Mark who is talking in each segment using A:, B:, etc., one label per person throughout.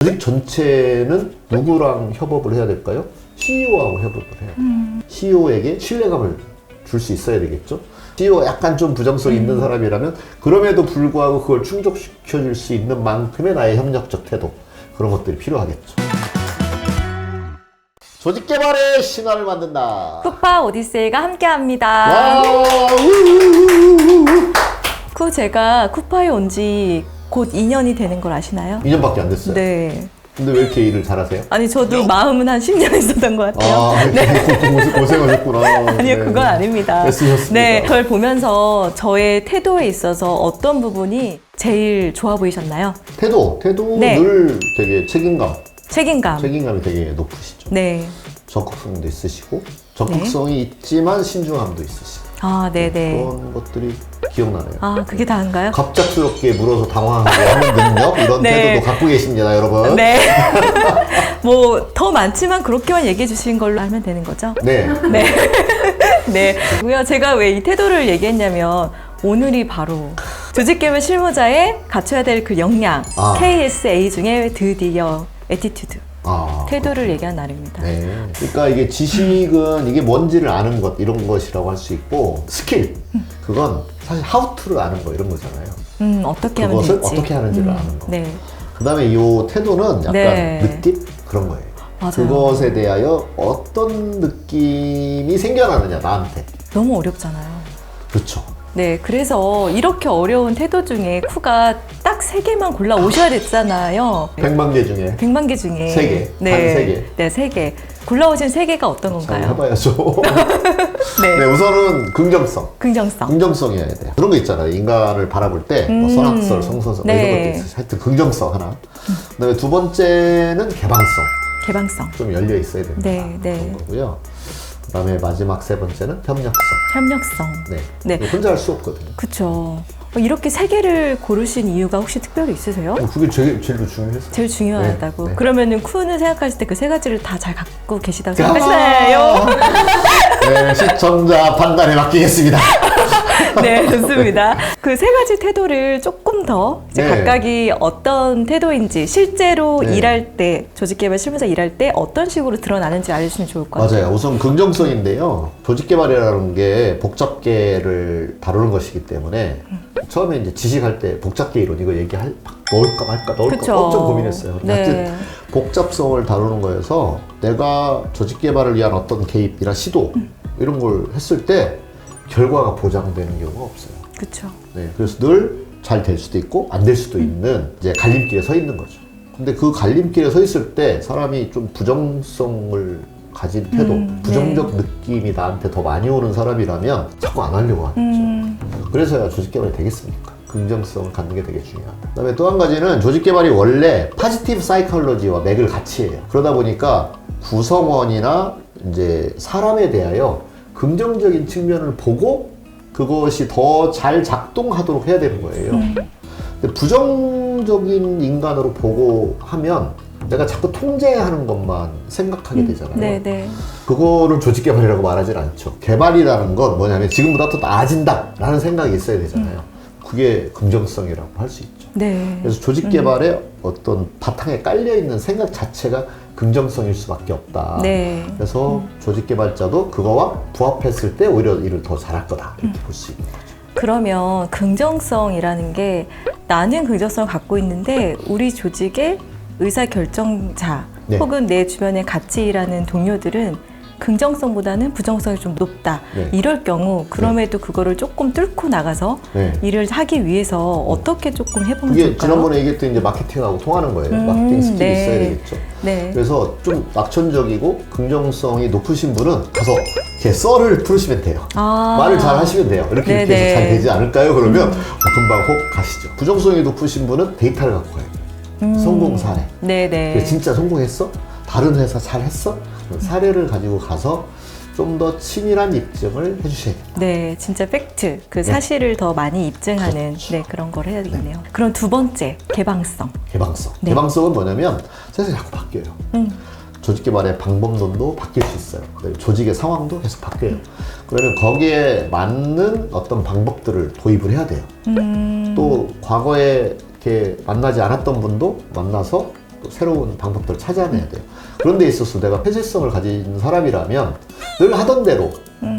A: 조직 전체는 누구랑 협업을 해야 될까요? CEO하고 협업을 해야 돼요. CEO에게 신뢰감을 줄 수 있어야 되겠죠? CEO가 약간 좀 부정성 있는 사람이라면 그럼에도 불구하고 그걸 충족시켜줄 수 있는 만큼의 나의 협력적 태도, 그런 것들이 필요하겠죠. 조직 개발의 신화를 만든다.
B: 쿠파 오디세이가 함께합니다.
A: 와,
B: 제가 쿠파에 온 지 곧 2년이 되는 걸 아시나요?
A: 2년밖에 안 됐어요.
B: 네.
A: 근데 왜 이렇게 일을 잘하세요?
B: 아니 저도 마음은 한 10년 있었던 것 같아요.
A: 아, 네. 고생하셨구나.
B: 아니요,
A: 네.
B: 그건 아닙니다.
A: 애쓰셨습니다.
B: 네, 저를 보면서 저의 태도에 있어서 어떤 부분이 제일 좋아 보이셨나요?
A: 태도
B: 네.
A: 늘 되게
B: 책임감.
A: 책임감이 되게 높으시죠.
B: 네.
A: 적극성도 있으시고, 적극성이 있지만 신중함도 있으시고.
B: 아, 네네.
A: 그런 것들이 기억나네요.
B: 아, 그게 다인가요?
A: 갑작스럽게 물어서 당황하게 하는 능력, 이런
B: 네.
A: 태도도 갖고 계십니다, 여러분.
B: 네. 뭐 더 많지만 그렇게만 얘기해 주신 걸로 하면 되는 거죠?
A: 네.
B: 네. 네. 제가 왜 이 태도를 얘기했냐면 오늘이 바로 조직개발 실무자의 갖춰야 될 그 역량, KSA 중에 드디어 애티튜드, 태도를 얘기한 날입니다.
A: 네. 그러니까 이게 지식은 이게 뭔지를 아는 것, 이런 것이라고 할 수 있고, 스킬, 그건 사실 how to를 아는 거, 이런 거잖아요.
B: 어떻게 하면
A: 그것을
B: 될지.
A: 어떻게 하는지를 아는 거.
B: 네.
A: 그 다음에 이 태도는 약간
B: 네.
A: 느낌? 그런 거예요.
B: 맞아요.
A: 그것에 대하여 어떤 느낌이 생겨나느냐, 나한테.
B: 너무 어렵잖아요.
A: 그렇죠.
B: 네, 그래서 이렇게 어려운 태도 중에 쿠가 딱 3개만 골라 오셔야 됐잖아요.
A: 100만 개 중에
B: 100만 개 중에
A: 3개,
B: 네,
A: 단 3개.
B: 네, 3개. 골라오신 3개가 어떤
A: 잘
B: 건가요?
A: 해봐야죠.
B: 네.
A: 네, 우선은 긍정성.
B: 긍정성.
A: 긍정성이어야 돼요. 그런 거 있잖아요. 인간을 바라볼 때, 뭐 선악설, 성선설, 뭐
B: 네.
A: 이런 것도 있어요. 하여튼 긍정성 하나. 그 다음에 두 번째는 개방성.
B: 개방성.
A: 좀 열려 있어야 됩니다.
B: 네, 네.
A: 그런 거고요. 그 다음에 마지막 세 번째는 협력성.
B: 협력성.
A: 네.
B: 네.
A: 혼자 할 수 없거든요.
B: 그쵸. 이렇게 3개를 고르신 이유가 혹시 특별히 있으세요?
A: 그게 제일 중요했어요.
B: 제일 중요하다고.
A: 네.
B: 그러면은 쿠는 생각하실 때 그 3가지를 다 잘 갖고 계시다고 생각하시나요?
A: 네, 시청자 판단에 맡기겠습니다.
B: 네, 좋습니다. 그 3가지 태도를 조금 더 이제
A: 네.
B: 각각이 어떤 태도인지 실제로
A: 네.
B: 일할 때, 조직개발 실무자 일할 때 어떤 식으로 드러나는지 알려주시면 좋을 것 같아요.
A: 맞아요. 우선 긍정성인데요. 조직개발이라는 게 복잡계를 다루는 것이기 때문에 처음에 이제 지식할 때 복잡계 이론 이거 얘기할 넣을까 말까
B: 그쵸.
A: 엄청 고민했어요.
B: 네.
A: 하여튼 복잡성을 다루는 거여서 내가 조직개발을 위한 어떤 개입이나 시도 이런 걸 했을 때 결과가 보장되는 경우가 없어요.
B: 그렇죠.
A: 네, 그래서 늘 잘 될 수도 있고 안 될 수도 있는 이제 갈림길에 서 있는 거죠. 근데 그 갈림길에 서 있을 때 사람이 좀 부정성을 가진 태도, 부정적 느낌이 나한테 더 많이 오는 사람이라면 자꾸 안 하려고 하는 거죠. 그래서야 조직개발이 되겠습니까? 긍정성을 갖는 게 되게 중요하다. 그 다음에 또 한 가지는 조직개발이 원래 파지티브 사이콜로지와 맥을 같이 해요. 그러다 보니까 구성원이나 이제 사람에 대하여 긍정적인 측면을 보고 그것이 더 잘 작동하도록 해야 되는 거예요. 근데 부정적인 인간으로 보고 하면 내가 자꾸 통제하는 것만 생각하게 되잖아요.
B: 네네.
A: 그거를 조직개발이라고 말하진 않죠. 개발이라는 건 뭐냐면 지금보다 더 나아진다 라는 생각이 있어야 되잖아요. 그게 긍정성이라고 할 수 있죠.
B: 네.
A: 그래서 조직개발의 어떤 바탕에 깔려있는 생각 자체가 긍정성일 수밖에 없다.
B: 네.
A: 그래서 조직개발자도 그거와 부합했을 때 오히려 일을 더 잘할 거다 이렇게 볼 수 있는 거죠.
B: 그러면 긍정성이라는 게 나는 긍정성을 갖고 있는데 우리 조직의 의사결정자
A: 네.
B: 혹은 내 주변에 같이 일하는 동료들은 긍정성보다는 부정성이 좀 높다.
A: 네.
B: 이럴 경우 그럼에도 그거를 조금 뚫고 나가서
A: 네.
B: 일을 하기 위해서 어떻게 조금 해보면
A: 그게
B: 좋을까요?
A: 지난번에 얘기했던 이제 마케팅하고 통하는 거예요. 마케팅 스킬이
B: 네.
A: 있어야 되겠죠.
B: 네.
A: 그래서 좀 낙천적이고 긍정성이 높으신 분은 가서 이렇게 썰을 풀으시면 돼요. 말을 잘 하시면 돼요. 이렇게
B: 네네.
A: 해서 잘 되지 않을까요? 그러면 금방 혹 가시죠. 부정성이 높으신 분은 데이터를 갖고 가야 돼요. 성공 사례.
B: 네네.
A: 그래, 진짜 성공했어? 다른 회사 잘 했어? 사례를 가지고 가서 좀 더 치밀한 입증을 해주셔야 됩니다.
B: 네, 진짜 팩트, 그 사실을 더 많이 입증하는
A: 그렇죠.
B: 네, 그런 걸 해야 되겠네요. 그럼 두 번째, 개방성.
A: 개방성.
B: 네.
A: 개방성은 뭐냐면 세상이 자꾸 바뀌어요. 조직개발의 방법론도 바뀔 수 있어요. 조직의 상황도 계속 바뀌어요. 그러면 거기에 맞는 어떤 방법들을 도입을 해야 돼요. 또 과거에 이렇게 만나지 않았던 분도 만나서 또 새로운 방법들을 찾아내야 돼요. 그런 데 있어서 내가 폐쇄성을 가진 사람이라면 늘 하던 대로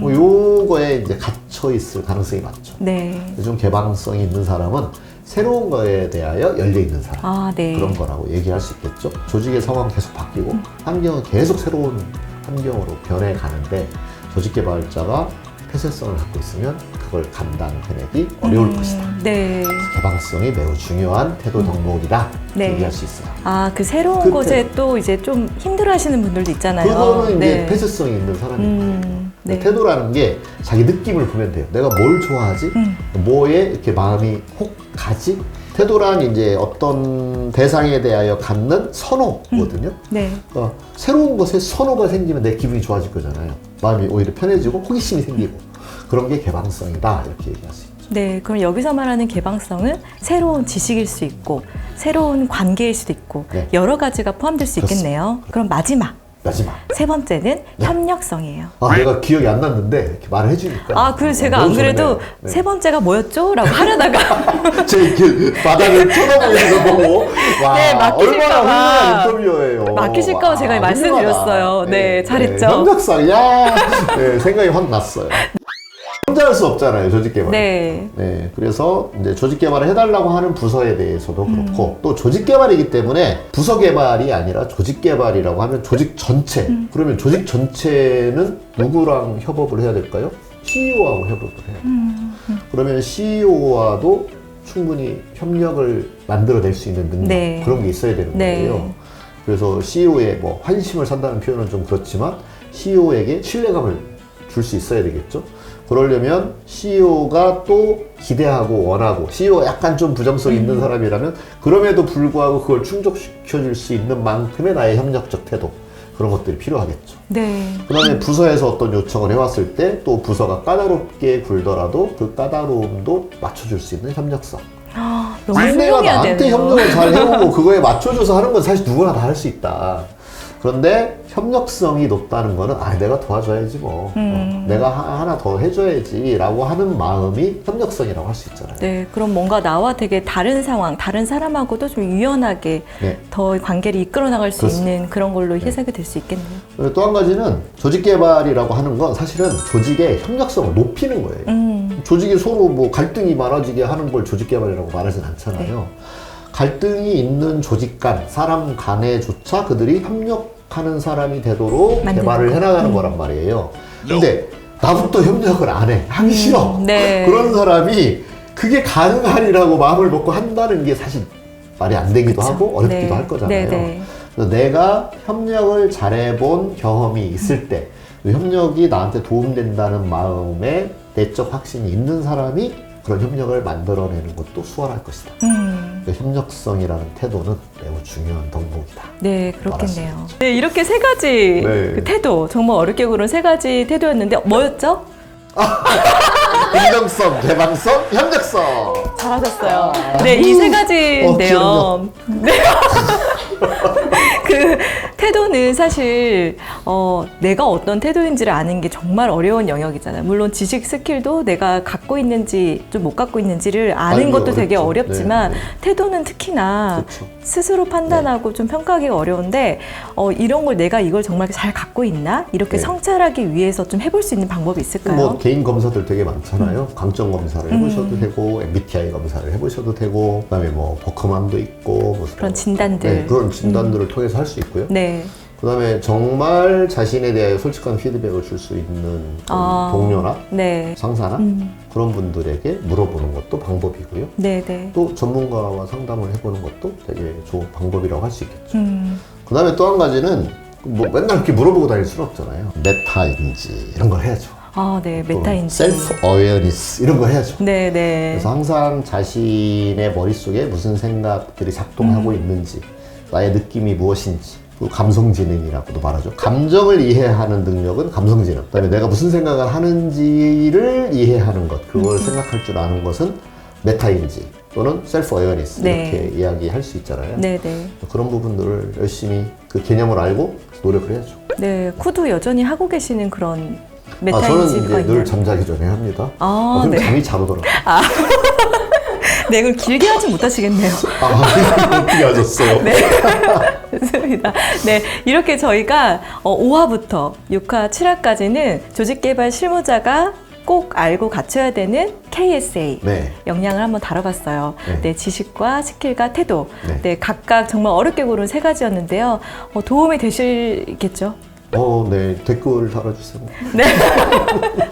A: 뭐 요거에 이제 갇혀 있을 가능성이 많죠.
B: 네.
A: 좀 개방성이 있는 사람은 새로운 거에 대하여 열려 있는 사람.
B: 아, 네.
A: 그런 거라고 얘기할 수 있겠죠. 조직의 상황은 계속 바뀌고 환경은 계속 새로운 환경으로 변해 가는데 조직 개발자가 폐쇄성을 갖고 있으면 그걸 감당해내기 어려울 것이다.
B: 네.
A: 개방성이 매우 중요한 태도 덕목이다.
B: 네.
A: 얘기할 수 있어요.
B: 아, 그 새로운
A: 그
B: 곳에 또 이제 좀 힘들어 하시는 분들도 있잖아요.
A: 그거는 이제
B: 네.
A: 폐쇄성이 있는 사람이에요.
B: 네.
A: 태도라는 게 자기 느낌을 보면 돼요. 내가 뭘 좋아하지? 뭐에 이렇게 마음이 혹 가지? 태도란 이제 어떤 대상에 대하여 갖는 선호거든요.
B: 네.
A: 그러니까 새로운 것에 선호가 생기면 내 기분이 좋아질 거잖아요. 마음이 오히려 편해지고 호기심이 생기고 그런 게 개방성이다 이렇게 얘기할 수 있죠.
B: 네, 그럼 여기서 말하는 개방성은 새로운 지식일 수 있고 새로운 관계일 수도 있고
A: 네.
B: 여러 가지가 포함될 수 있겠네요. 그럼 마지막 세 번째는 협력성이에요.
A: 아, 내가 기억이 안 났는데 이렇게 말을 해주니까.
B: 아, 그래서 제가
A: 너무
B: 안 그래도
A: 좋네요. 네.
B: 세 번째가 뭐였죠? 라고 하려다가
A: 제 이렇게 바닥을 쳐다보는 거 보고 와,
B: 네, 맡기실까
A: 얼마나
B: 봐.
A: 훌륭한 인터뷰예요.
B: 맡기실까 봐 제가 말씀드렸어요. 네, 잘했죠.
A: 협력성, 야, 네, 생각이 확 났어요. 혼자 할 수 없잖아요, 조직 개발.
B: 네.
A: 네, 그래서 이제 조직 개발을 해달라고 하는 부서에 대해서도 그렇고 또 조직 개발이기 때문에 부서 개발이 아니라 조직 개발이라고 하면 조직 전체. 그러면 조직 전체는 누구랑 협업을 해야 될까요? CEO하고 협업을 해야 돼요. 그러면 CEO와도 충분히 협력을 만들어낼 수 있는 능력
B: 네.
A: 그런 게 있어야 되는
B: 네.
A: 거예요. 그래서 CEO의 뭐 환심을 산다는 표현은 좀 그렇지만 CEO에게 신뢰감을 줄 수 있어야 되겠죠. 그러려면 CEO가 또 기대하고 원하고 CEO가 약간 좀 부정성 있는 사람이라면 그럼에도 불구하고 그걸 충족시켜줄 수 있는 만큼의 나의 협력적 태도 그런 것들이 필요하겠죠.
B: 네.
A: 그 다음에 부서에서 어떤 요청을 해왔을 때 또 부서가 까다롭게 굴더라도 그 까다로움도 맞춰줄 수 있는 협력성.
B: 아, 너무
A: 상대가
B: 훌륭해야
A: 나한테
B: 되네요.
A: 협력을 잘 해오고 그거에 맞춰줘서 하는 건 사실 누구나 다 할 수 있다. 그런데 협력성이 높다는 거는 아 내가 도와줘야지 뭐 내가 하나 더 해줘야지 라고 하는 마음이 협력성이라고 할 수 있잖아요.
B: 네, 그럼 뭔가 나와 되게 다른 상황, 다른 사람하고도 좀 유연하게
A: 네.
B: 더 관계를 이끌어 나갈 수
A: 그렇습니다.
B: 있는 그런 걸로 해석이 될 수 있겠네요.
A: 또 한 가지는 조직 개발이라고 하는 건 사실은 조직의 협력성을 높이는 거예요. 조직이 서로 뭐 갈등이 많아지게 하는 걸 조직 개발이라고 말하진 않잖아요.
B: 네.
A: 갈등이 있는 조직 간, 사람 간에조차 그들이 협력하는 사람이 되도록
B: 만드는
A: 개발을
B: 거.
A: 해나가는 거란 말이에요. 근데 나부터 협력을 안 해. 하기 싫어.
B: 네.
A: 그런 사람이 그게 가능하리라고 마음을 먹고 한다는 게 사실 말이 안 되기도
B: 그쵸.
A: 하고 어렵기도
B: 네.
A: 할 거잖아요.
B: 네, 네.
A: 그래서 내가 협력을 잘해본 경험이 있을 때 협력이 나한테 도움된다는 마음에 내적 확신이 있는 사람이 그런 협력을 만들어내는 것도 수월할 것이다. 그러니까 협력성이라는 태도는 매우 중요한 덕목이다.
B: 네, 그렇겠네요.
A: 말할 수 있죠.
B: 네, 이렇게 세 가지
A: 네.
B: 그 태도, 정말 어렵게 고른 세 가지 태도였는데 뭐였죠?
A: 긍정성, 개방성, 협력성.
B: 잘하셨어요. 네, 이 세 가지인데요. 네. 그 태도는 사실 내가 어떤 태도인지를 아는 게 정말 어려운 영역이잖아요. 물론 지식 스킬도 내가 갖고 있는지 좀 못 갖고 있는지를 아는
A: 알기
B: 것도 되게
A: 어렵죠.
B: 어렵지만
A: 네, 네.
B: 태도는 특히나
A: 그렇죠.
B: 스스로 판단하고 좀 평가하기가 어려운데 이런 걸 내가 이걸 정말 잘 갖고 있나? 이렇게
A: 네.
B: 성찰하기 위해서 좀 해볼 수 있는 방법이 있을까요?
A: 뭐 개인 검사들 되게 많잖아요. 강점 검사를 해보셔도 되고 MBTI 검사를 해보셔도 되고 그다음에 뭐 버크맘도 있고 무슨
B: 그런 진단들.
A: 네, 그런 진단들을 통해서 할 수 있고요.
B: 네.
A: 그다음에 정말 자신에 대하여 솔직한 피드백을 줄 수 있는 동료나
B: 네.
A: 상사나 그런 분들에게 물어보는 것도 방법이고요.
B: 네, 네.
A: 또 전문가와 상담을 해보는 것도 되게 좋은 방법이라고 할 수 있겠죠. 그다음에 또 한 가지는 뭐 맨날 이렇게 물어보고 다닐 수는 없잖아요. 메타인지 이런 걸 해야죠.
B: 아, 네. 메타인지.
A: 셀프 어웨어니스 이런 거 해야죠.
B: 네, 네.
A: 그래서 항상 자신의 머릿속에 무슨 생각들이 작동하고 있는지 나의 느낌이 무엇인지 그리고 감성지능이라고도 말하죠. 감정을 이해하는 능력은 감성지능. 그다음에 내가 무슨 생각을 하는지를 이해하는 것 그걸 생각할 줄 아는 것은 메타인지 또는 셀프 어웨어니스
B: 네.
A: 이렇게 이야기할 수 있잖아요.
B: 네, 네.
A: 그런 부분들을 열심히 그 개념을 알고 노력을 해야죠.
B: 네, 쿠도 여전히 하고 계시는 그런
A: 저는
B: 메타인지가
A: 이제 늘
B: 있나요?
A: 잠자기 전에 합니다.
B: 아,
A: 그럼
B: 네.
A: 잠이 잘 오더라고요.
B: 네, 그럼 길게 하지 못하시겠네요.
A: 어떻게 하셨어요?
B: 네. 좋습니다. 네, 이렇게 저희가 5화부터 6화, 7화까지는 조직개발 실무자가 꼭 알고 갖춰야 되는 KSA
A: 네.
B: 역량을 한번 다뤄봤어요.
A: 네.
B: 네, 지식과 스킬과 태도.
A: 네.
B: 네, 각각 정말 어렵게 고른 세 가지였는데요. 도움이 되시겠죠?
A: 네. 댓글 달아주세요.
B: 네.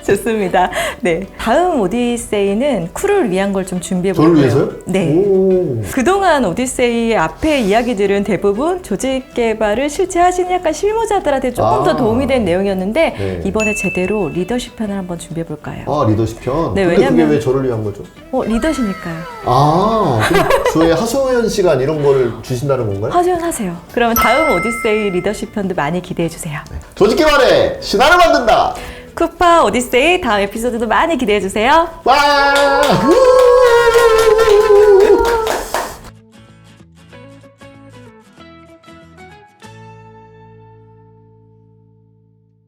B: 좋습니다. 네. 다음 오디세이는 쿨을 위한 걸 좀 준비해
A: 저를
B: 볼게요.
A: 위해서요?
B: 네.
A: 오.
B: 그동안 오디세이 앞에 이야기들은 대부분 조직 개발을 실제 하시는 약간 실무자들한테 조금 더 도움이 된 내용이었는데
A: 네.
B: 이번에 제대로 리더십 편을 한번 준비해 볼까요?
A: 리더십 편?
B: 네,
A: 근데 그게
B: 왜냐면-
A: 왜 저를 위한 거죠?
B: 리더시니까요.
A: 그럼 저의 하소연 시간 이런 걸 주신다는 건가요?
B: 하소연하세요. 그러면 다음 오디세이 리더십 편도 많이 기대해 주세요.
A: 조직 개발의 신화를 만든다!
B: 쿠파 오디세이 다음 에피소드도 많이 기대해 주세요.
A: 와!